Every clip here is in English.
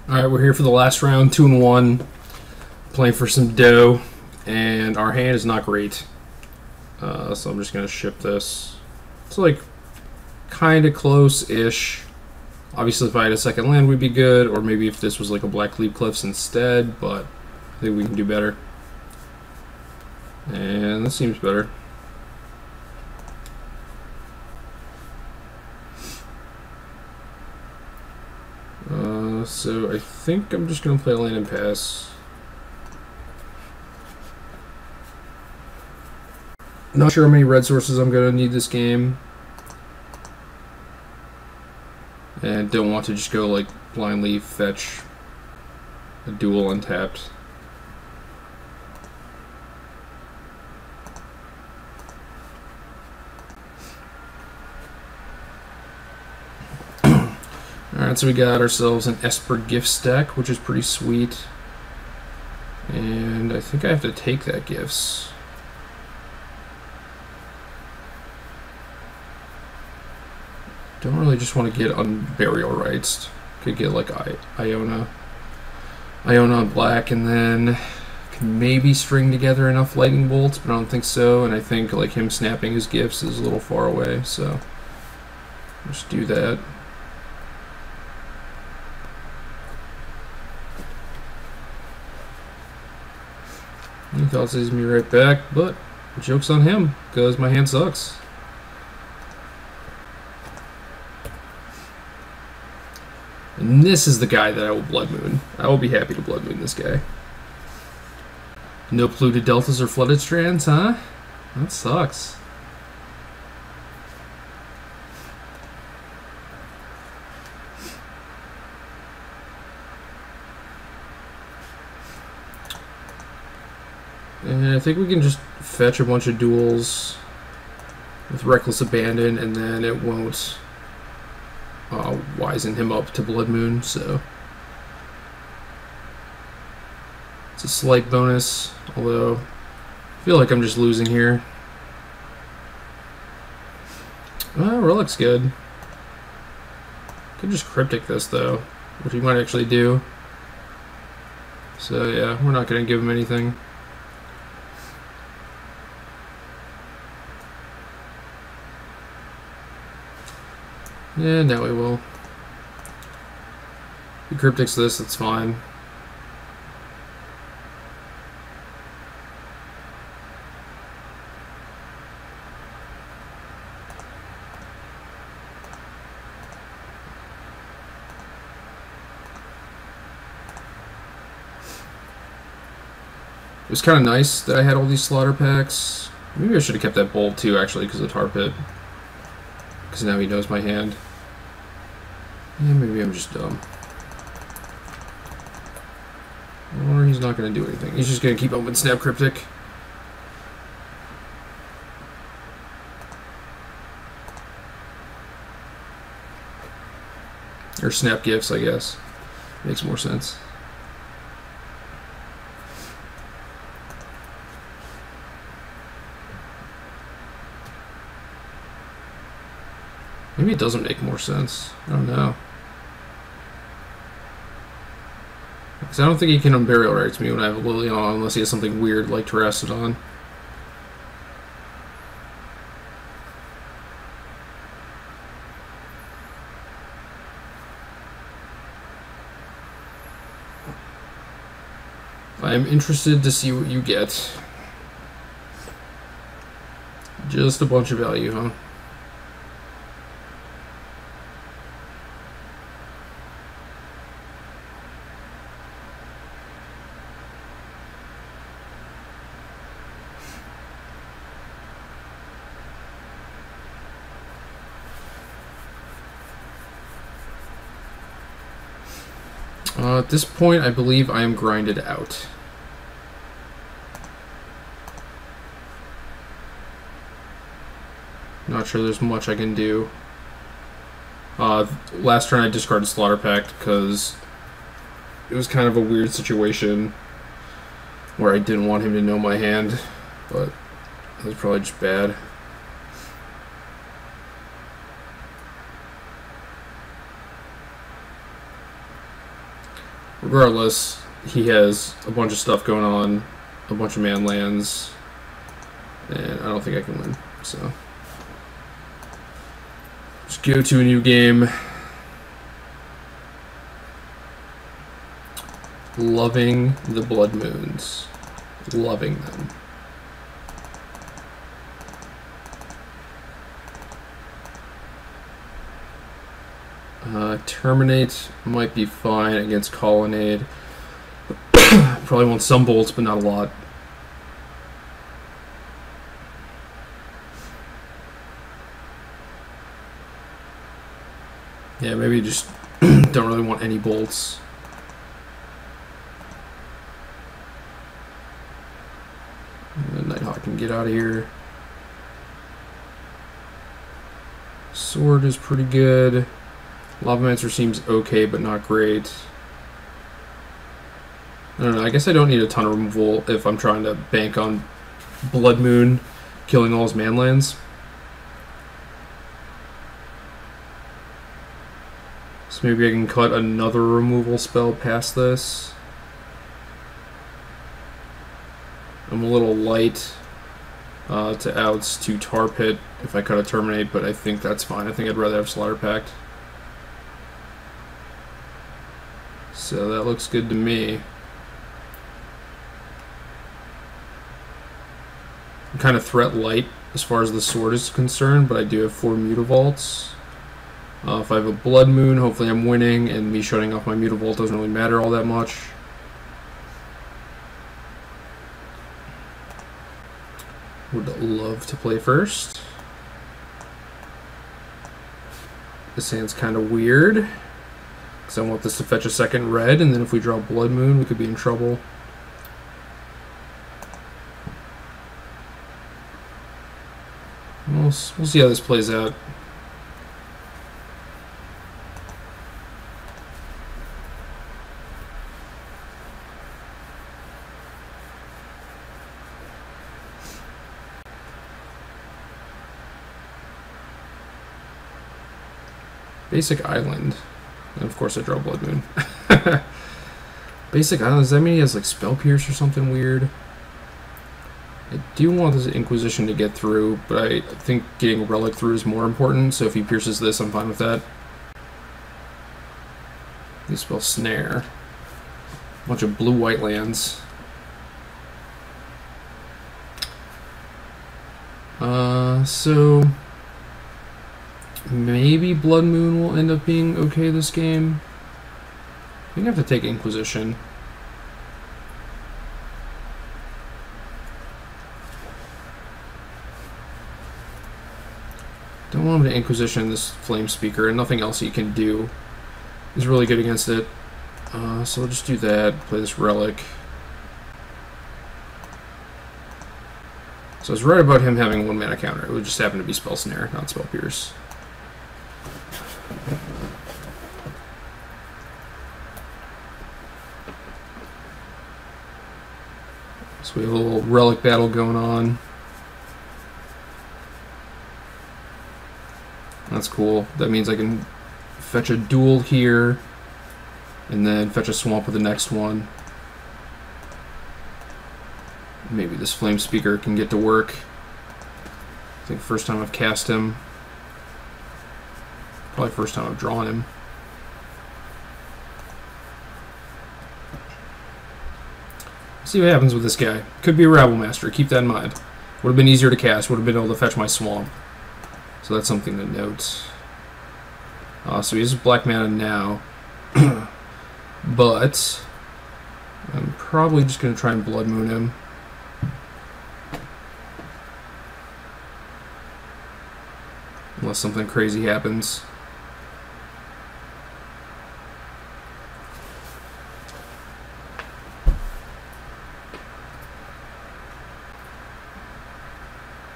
Alright, we're here for the last round, 2-1, playing for some dough, and our hand is not great. So I'm just going to ship this. It's like kind of close-ish. Obviously if I had a second land we'd be good, or maybe if this was like a Black Cleave Cliffs instead, but I think we can do better. And this seems better. So I think I'm just going to play land and pass. Not sure how many red sources I'm going to need this game. And don't want to just go like blindly fetch a dual untapped. Alright, so we got ourselves an Esper Gifts deck, which is pretty sweet. And I think I have to take that Gifts. Don't really just want to get on Burial Rites. Could get like Iona on black, and then can maybe string together enough Lightning Bolts, but I don't think so. And I think like him snapping his Gifts is a little far away, so just do that. He tosses me right back, but joke's on him, because my hand sucks. And this is the guy that I will Blood Moon. I will be happy to Blood Moon this guy. No polluted deltas or flooded strands, huh? That sucks. And I think we can just fetch a bunch of duels with Reckless Abandon, and then it won't wisen him up to Blood Moon, so it's a slight bonus, although I feel like I'm just losing here. Relic's good. Could just Cryptic this though, which we might actually do. So yeah, we're not going to give him anything. Yeah, now we will. He Cryptics this, that's fine. It was kind of nice that I had all these slaughter packs. Maybe I should have kept that bolt too, actually, because of Tar Pit. Because now he knows my hand. Yeah, maybe I'm just dumb. Or he's not going to do anything. He's just going to keep open Snap Cryptic. Or Snap Gifts, I guess. Makes more sense. Maybe it doesn't make more sense. I don't know. Because I don't think he can Unburial Rites me when I have a Lilian on, unless he has something weird like Terrastodon. I am interested to see what you get. Just a bunch of value, huh? At this point, I believe I am grinded out. Not sure there's much I can do. Last turn I discarded Slaughter Pact because it was kind of a weird situation where I didn't want him to know my hand, but it was probably just bad. Regardless, he has a bunch of stuff going on, a bunch of man lands, and I don't think I can win. So, let's go to a new game. Loving the Blood Moons. Loving them. Terminate might be fine against Colonnade. Probably want some bolts, but not a lot. Yeah, maybe just don't really want any bolts. Nighthawk can get out of here. Sword is pretty good. Lavamancer seems okay, but not great. I don't know, I guess I don't need a ton of removal if I'm trying to bank on Blood Moon killing all his man lands. So maybe I can cut another removal spell past this. I'm a little light to outs to Tar Pit if I cut a Terminate, but I think that's fine. I think I'd rather have Slaughter Pact. So that looks good to me. I'm kind of threat light as far as the sword is concerned, but I do have 4 Mutavaults. If I have a Blood Moon, hopefully I'm winning, and me shutting off my Mutavault doesn't really matter all that much. Would love to play first. This hand's kind of weird, because I want this to fetch a second red, and then if we draw Blood Moon, we could be in trouble. We'll see how this plays out. Basic Island. And of course I draw Blood Moon. Basic Island, does that mean he has like Spell Pierce or something weird? I do want this Inquisition to get through, but I think getting Relic through is more important, so if he pierces this, I'm fine with that. He spells Snare. A bunch of blue-white lands. So maybe Blood Moon will end up being okay this game. I think I have to take Inquisition. Don't want him to Inquisition this Flame Speaker, and nothing else he can do is really good against it. So we'll just do that, play this Relic. So I was right about him having 1 mana counter. It would just happen to be Spell Snare, not Spell Pierce. So we have a little Relic battle going on. That's cool. That means I can fetch a duel here, and then fetch a swamp with the next one. Maybe this Flame Speaker can get to work. I think first time I've cast him. Probably first time I've drawn him. See what happens with this guy. Could be a Rabble Master, keep that in mind. Would have been easier to cast, would have been able to fetch my swamp. So that's something to note. So he uses black mana now. But I'm probably just going to try and Blood Moon him. Unless something crazy happens.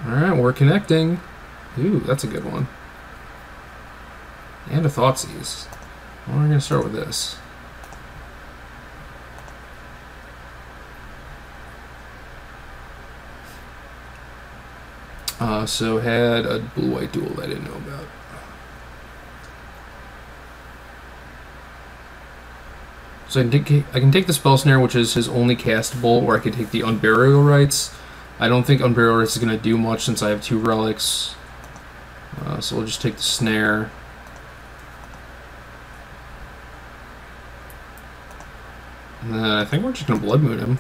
Alright, we're connecting. Ooh, that's a good one. And a Thoughtseize. Well, we're going to start with this. So had a blue-white duel I didn't know about. So I can take the Spell Snare, which is his only castable, or I could take the Unburial Rites. I don't think Unburial Rites is going to do much since I have 2 relics. So we'll just take the Snare. And then I think we're just going to Blood Moon him.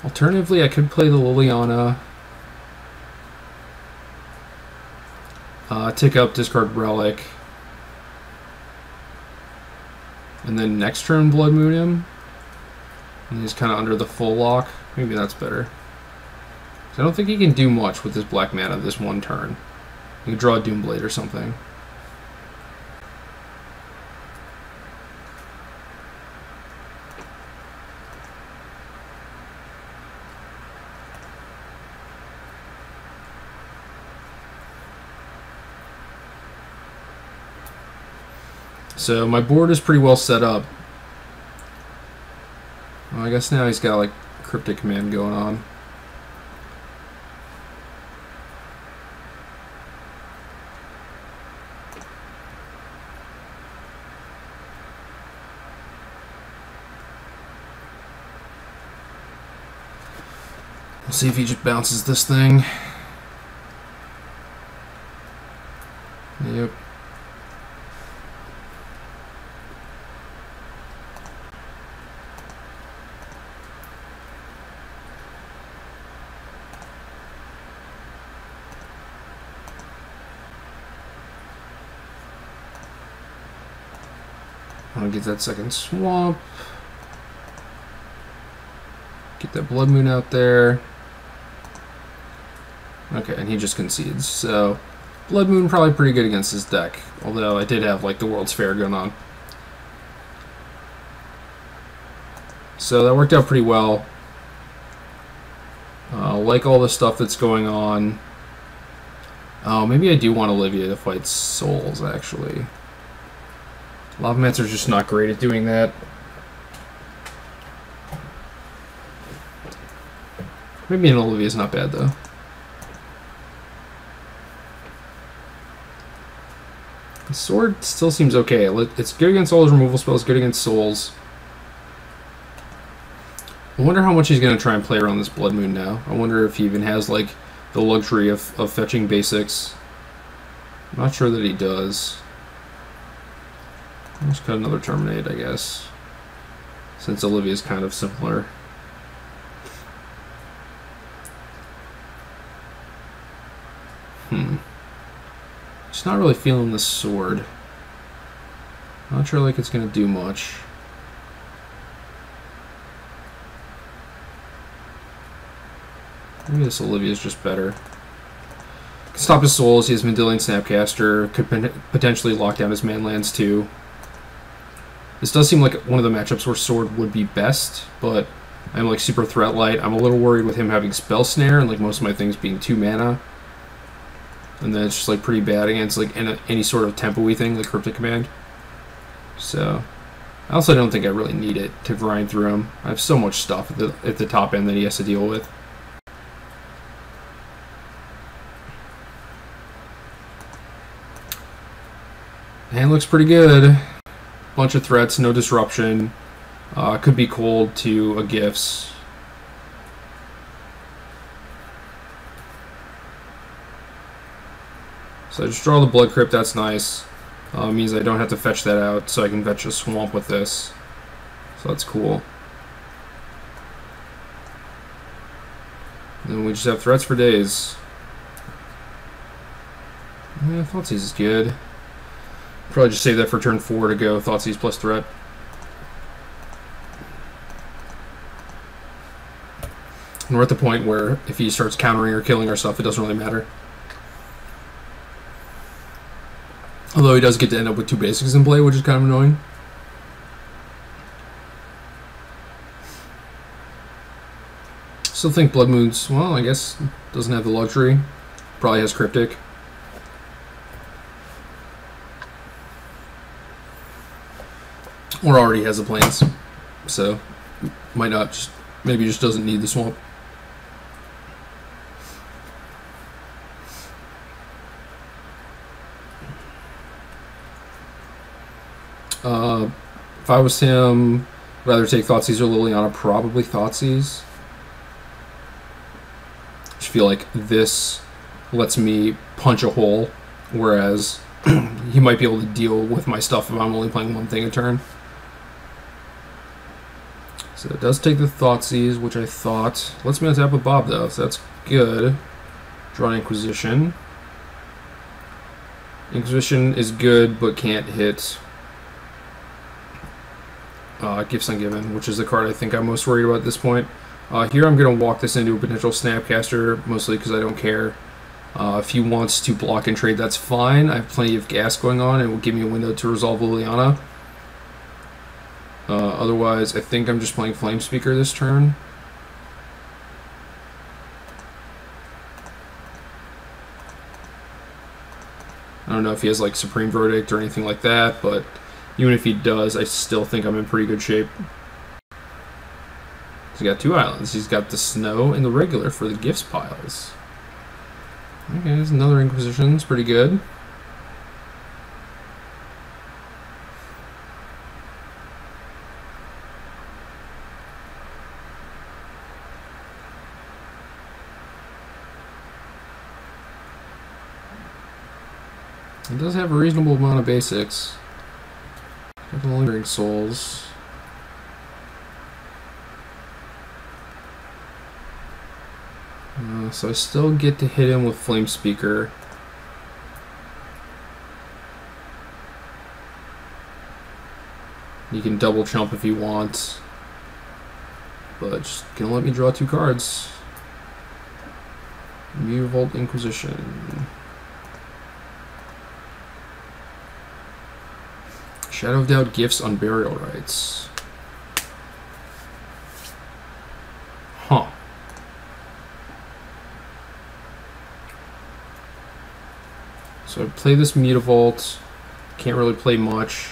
Alternatively, I could play the Liliana. Tick up, discard Relic. And then next turn Blood Moon him. And he's kind of under the full lock. Maybe that's better. I don't think he can do much with this black mana this one turn. He can draw a Doomblade or something. So my board is pretty well set up. Well, I guess now he's got like Cryptic Command going on. We'll see if he just bounces this thing. Yep. I want to get that second swamp. Get that Blood Moon out there. Okay, and he just concedes. So, Blood Moon probably pretty good against his deck. Although I did have like the World's Fair going on. So that worked out pretty well. Like all the stuff that's going on. Oh, maybe I do want Olivia to fight Souls, actually. Lavamancer's just not great at doing that. Maybe an Olivia's not bad, though. The sword still seems okay. It's good against all his removal spells, good against souls. I wonder how much he's going to try and play around this Blood Moon now. I wonder if he even has, like, the luxury of fetching basics. I'm not sure that he does. I'll just cut another Terminate, I guess. Since Olivia's kind of similar. Just not really feeling this sword. Not sure like it's gonna do much. Maybe this Olivia's just better. Can stop his souls, he has Mendelian Snapcaster, could potentially lock down his manlands too. This does seem like one of the matchups where sword would be best, but I'm like super threat light. I'm a little worried with him having Spell Snare and like most of my things being 2 mana. And then it's just like pretty bad against like any sort of tempo-y thing, like Cryptic Command. So, I also don't think I really need it to grind through him. I have so much stuff at the top end that he has to deal with. Hand looks pretty good. Bunch of threats, no disruption. Could be cold to a Gifts. So I just draw the Blood Crypt, that's nice. Means I don't have to fetch that out, so I can fetch a Swamp with this. So that's cool. And then we just have threats for days. Yeah, Thoughtseize is good. Probably just save that for turn 4 to go Thoughtseize plus threat. And we're at the point where if he starts countering or killing our stuff, it doesn't really matter. Although he does get to end up with 2 basics in play, which is kind of annoying. Still think Blood Moon's, well, I guess doesn't have the luxury. Probably has Cryptic. Or already has the plains. So, might not just, maybe just doesn't need the swamp. If I was him, rather take Thoughtseize or Liliana, probably Thoughtseize. I just feel like this lets me punch a hole, whereas he might be able to deal with my stuff if I'm only playing one thing a turn. So it does take the Thoughtseize, which I thought lets me untap with Bob though, so that's good. Draw Inquisition. Inquisition is good, but can't hit Gifts Ungiven, which is the card I think I'm most worried about at this point. Here I'm going to walk this into a potential Snapcaster, mostly because I don't care. If he wants to block and trade, that's fine. I have plenty of gas going on, and it will give me a window to resolve Liliana. Otherwise, I think I'm just playing Flamespeaker this turn. I don't know if he has like Supreme Verdict or anything like that, but even if he does, I still think I'm in pretty good shape. He's got 2 islands. He's got the snow and the regular for the gifts piles. Okay, there's another Inquisition. It's pretty good. It does have a reasonable amount of basics. Got the Lingering Souls. So I still get to hit him with Flamespeaker. You can double chump if you want, but just gonna let me draw 2 cards. Mutavault Inquisition. Shadow of Doubt Gifts on Burial Rites. Huh. So I play this Mutavault. Can't really play much.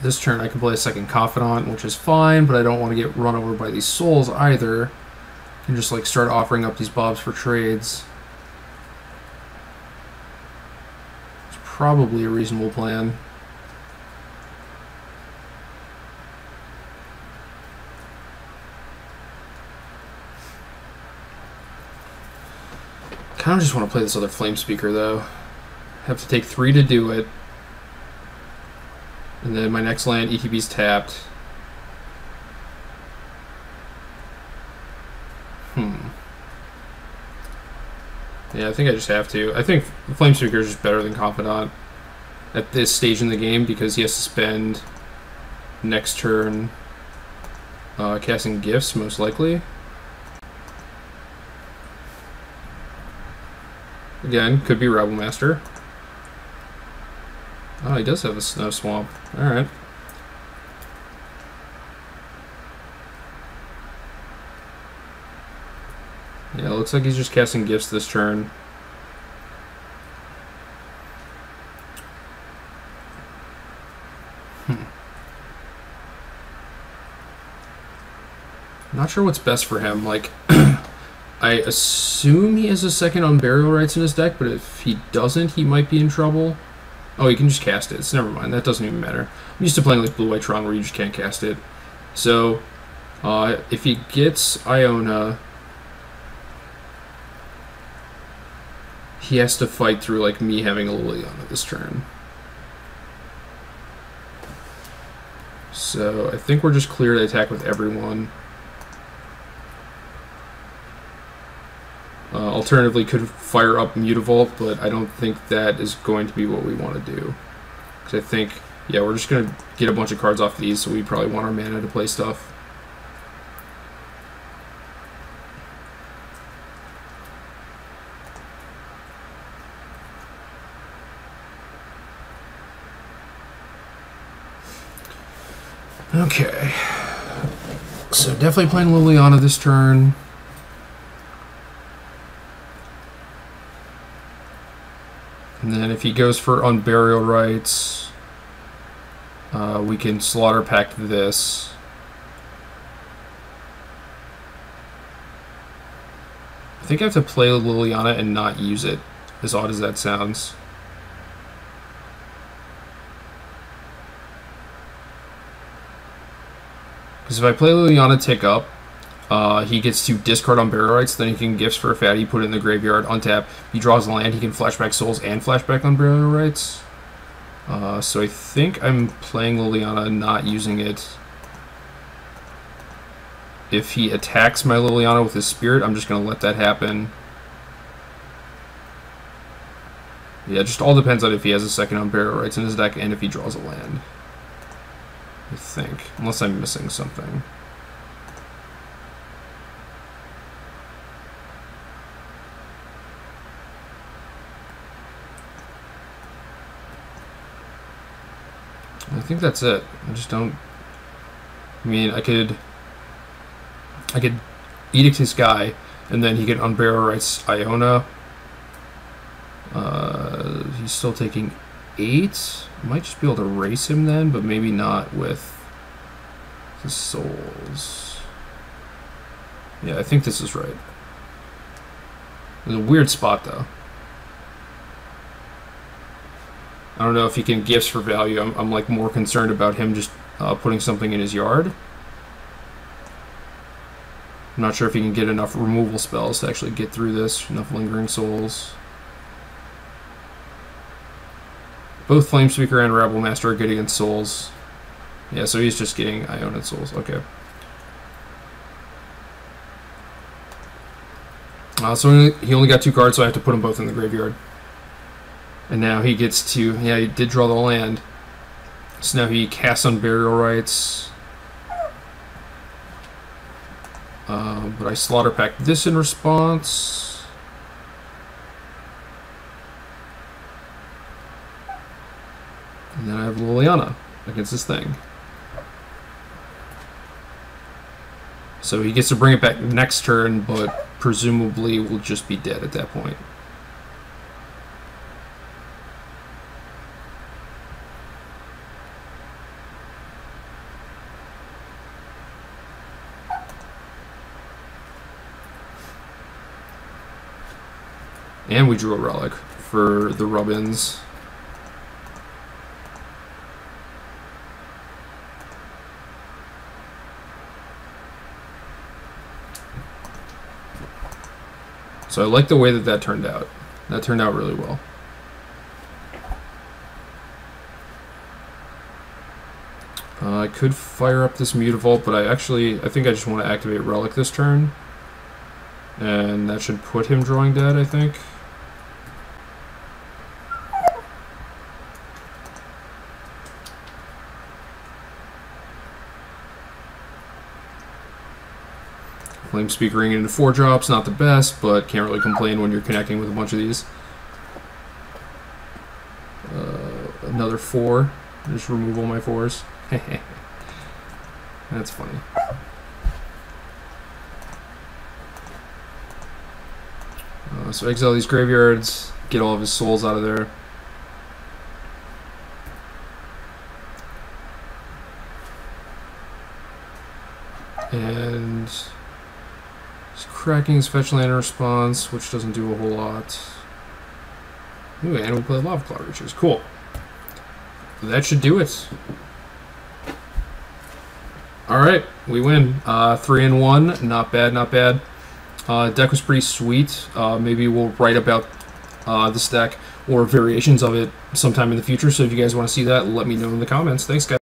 This turn I can play a second Confidant, which is fine, but I don't want to get run over by these souls either. I can just like start offering up these Bobs for trades. Probably a reasonable plan. Kind of just want to play this other Flamespeaker though. Have to take 3 to do it. And then my next land, ETB's tapped. Yeah, I think I just have to. I think Flamespeaker is just better than Confidant at this stage in the game because he has to spend next turn casting gifts, most likely. Again, could be Rebel Master. Oh, he does have a Snow Swamp. Alright. Yeah, it looks like he's just casting gifts this turn. Not sure what's best for him. Like, I assume he has a second on Burial Rites in his deck, but if he doesn't, he might be in trouble. Oh, he can just cast it. So never mind. That doesn't even matter. I'm used to playing like Blue White Tron where you just can't cast it. So, if he gets Iona, he has to fight through like me having a Liliana this turn. So I think we're just clear to attack with everyone. Alternatively, could fire up Mutavault, but I don't think that is going to be what we want to do. Because I think, yeah, we're just going to get a bunch of cards off these, so we probably want our mana to play stuff. Okay. So definitely playing Liliana this turn. And then if he goes for Unburial Rites, we can Slaughter Pact this. I think I have to play Liliana and not use it, as odd as that sounds. Because if I play Liliana Tick Up, he gets to discard Unburial Rights, then he can Gifts for a Fatty, put it in the graveyard, untap. He draws a land, he can Flashback Souls and Flashback Unburial Rights. So I think I'm playing Liliana, not using it. If he attacks my Liliana with his Spirit, I'm just going to let that happen. Yeah, it just all depends on if he has a second Unburial Rights in his deck and if he draws a land. I think, unless I'm missing something. I think that's it. I just don't... I mean, I could Edict his guy, and then he could Unburial Rights Iona. He's still taking 8. I might just be able to erase him then, but maybe not with the souls. Yeah, I think this is right. It's a weird spot, though. I don't know if he can Gifts for value. I'm like more concerned about him just putting something in his yard. I'm not sure if he can get enough removal spells to actually get through this. Enough Lingering Souls. Both Flamespeaker and Rabble Master are good against souls. Yeah, so he's just getting Iona souls. Okay. So he only got 2 cards, so I have to put them both in the graveyard. And now he gets to... Yeah, he did draw the land. So now he casts Unburial Rights. But I Slaughter Pack this in response. And then I have Liliana against this thing. So he gets to bring it back next turn, but presumably will just be dead at that point. And we drew a relic for the rub-ins. So I like the way that that turned out. That turned out really well. I could fire up this Mutavault, but I think I just want to activate Relic this turn. And that should put him drawing dead, I think. Flamespeakering into 4-drops, not the best, but can't really complain when you're connecting with a bunch of these. Another 4. Just remove all my 4s. That's funny. So exile these graveyards, get all of his souls out of there. And he's cracking his fetch land in response, which doesn't do a whole lot. Ooh, and we play Lava Claw Riches. Cool. That should do it. Alright, we win. 3-1. Not bad, not bad. Deck was pretty sweet. Maybe we'll write about this deck or variations of it sometime in the future. So if you guys want to see that, let me know in the comments. Thanks, guys.